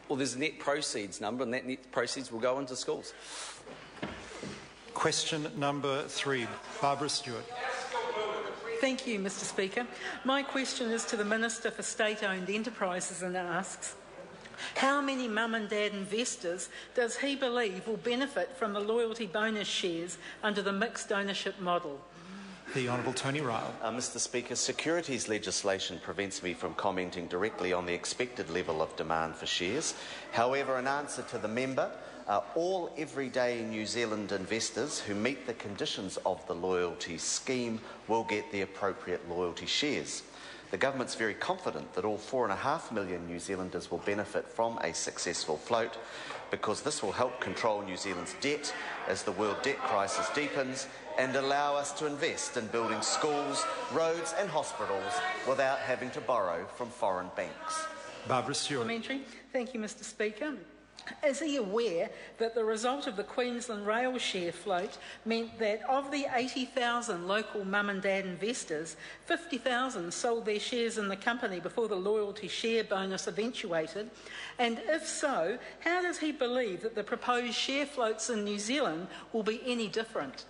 Well, there's a net proceeds number, and that net proceeds will go into schools. Question number 3, Barbara Stewart. Thank you, Mr Speaker. My question is to the Minister for State-Owned Enterprises and asks, how many mum and dad investors does he believe will benefit from the loyalty bonus shares under the mixed ownership model? The Honourable Tony Ryle. Mr Speaker, securities legislation prevents me from commenting directly on the expected level of demand for shares. However, in answer to the member, all everyday New Zealand investors who meet the conditions of the loyalty scheme will get the appropriate loyalty shares. The government's very confident that all 4.5 million New Zealanders will benefit from a successful float, because this will help control New Zealand's debt as the world debt crisis deepens and allow us to invest in building schools, roads and hospitals without having to borrow from foreign banks. Barbara Stewart. Thank you, Mr Speaker. Is he aware that the result of the Queensland Rail share float meant that of the 80,000 local mum and dad investors, 50,000 sold their shares in the company before the loyalty share bonus eventuated? And if so, how does he believe that the proposed share floats in New Zealand will be any different?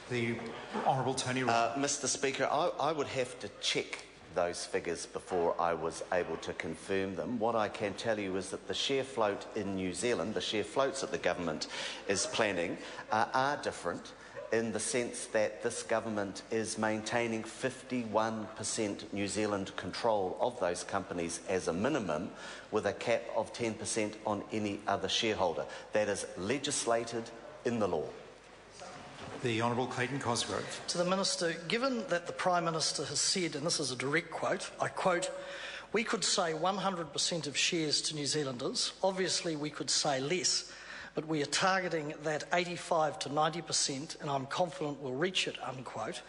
The Honourable Tony Ryle. Mr Speaker, I would have to check those figures before I was able to confirm them. What I can tell you is that the share float in New Zealand, the share floats that the government is planning, are different in the sense that this government is maintaining 51% New Zealand control of those companies as a minimum, with a cap of 10% on any other shareholder. That is legislated in the law. The Honourable Clayton Cosgrove. To the Minister, given that the Prime Minister has said, and this is a direct quote, I quote, "We could say 100% of shares to New Zealanders. Obviously we could say less, but we are targeting that 85 to 90%, and I'm confident we'll reach it," unquote.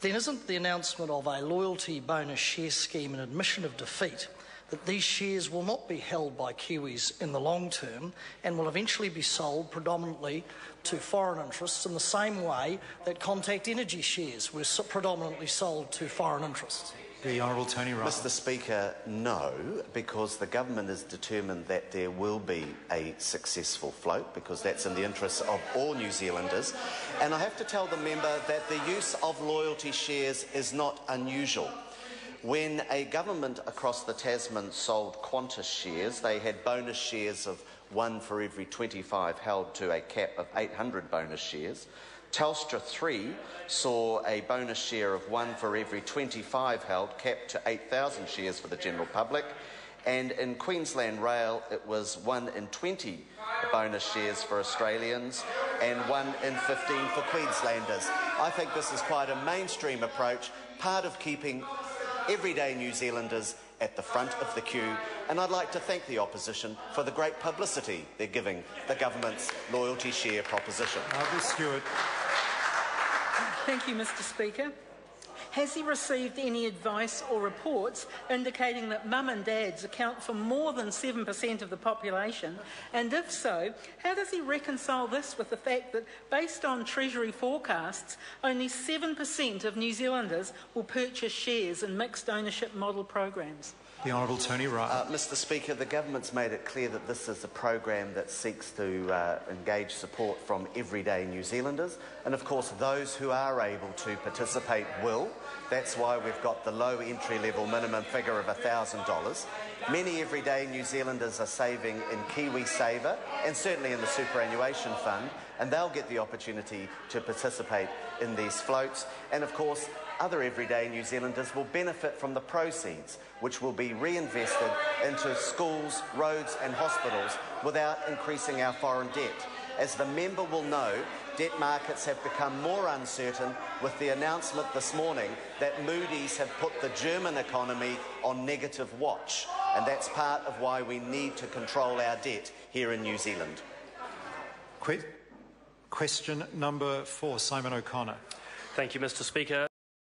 Then isn't the announcement of a loyalty bonus share scheme an admission of defeat, that these shares will not be held by Kiwis in the long term and will eventually be sold predominantly to foreign interests in the same way that Contact Energy shares were predominantly sold to foreign interests? The Honourable Tony Ryle. Mr Speaker, no, because the government is determined that there will be a successful float, because that's in the interests of all New Zealanders. And I have to tell the member that the use of loyalty shares is not unusual. When a government across the Tasman sold Qantas shares, they had bonus shares of 1 for every 25 held to a cap of 800 bonus shares. Telstra 3 saw a bonus share of 1 for every 25 held, capped to 8,000 shares for the general public. And in Queensland Rail, it was 1 in 20 bonus shares for Australians and 1 in 15 for Queenslanders. I think this is quite a mainstream approach, part of keeping everyday New Zealanders at the front of the queue, and I'd like to thank the opposition for the great publicity they're giving the government's loyalty share proposition. Barbara Stewart. Thank you, Mr Speaker. Has he received any advice or reports indicating that mum and dads account for more than 7% of the population? And if so, how does he reconcile this with the fact that, based on Treasury forecasts, only 7% of New Zealanders will purchase shares in mixed ownership model programs? The Honourable Tony Ryle. Mr Speaker, the government's made it clear that this is a program that seeks to engage support from everyday New Zealanders, and of course those who are able to participate will. That's why we've got the low entry-level minimum figure of $1,000. Many everyday New Zealanders are saving in KiwiSaver and certainly in the superannuation fund, and they'll get the opportunity to participate in these floats. And of course, other everyday New Zealanders will benefit from the proceeds, which will be reinvested into schools, roads and hospitals without increasing our foreign debt. As the member will know, debt markets have become more uncertain with the announcement this morning that Moody's have put the German economy on negative watch, and that's part of why we need to control our debt here in New Zealand. Question number 4, Simon O'Connor. Thank you, Mr Speaker.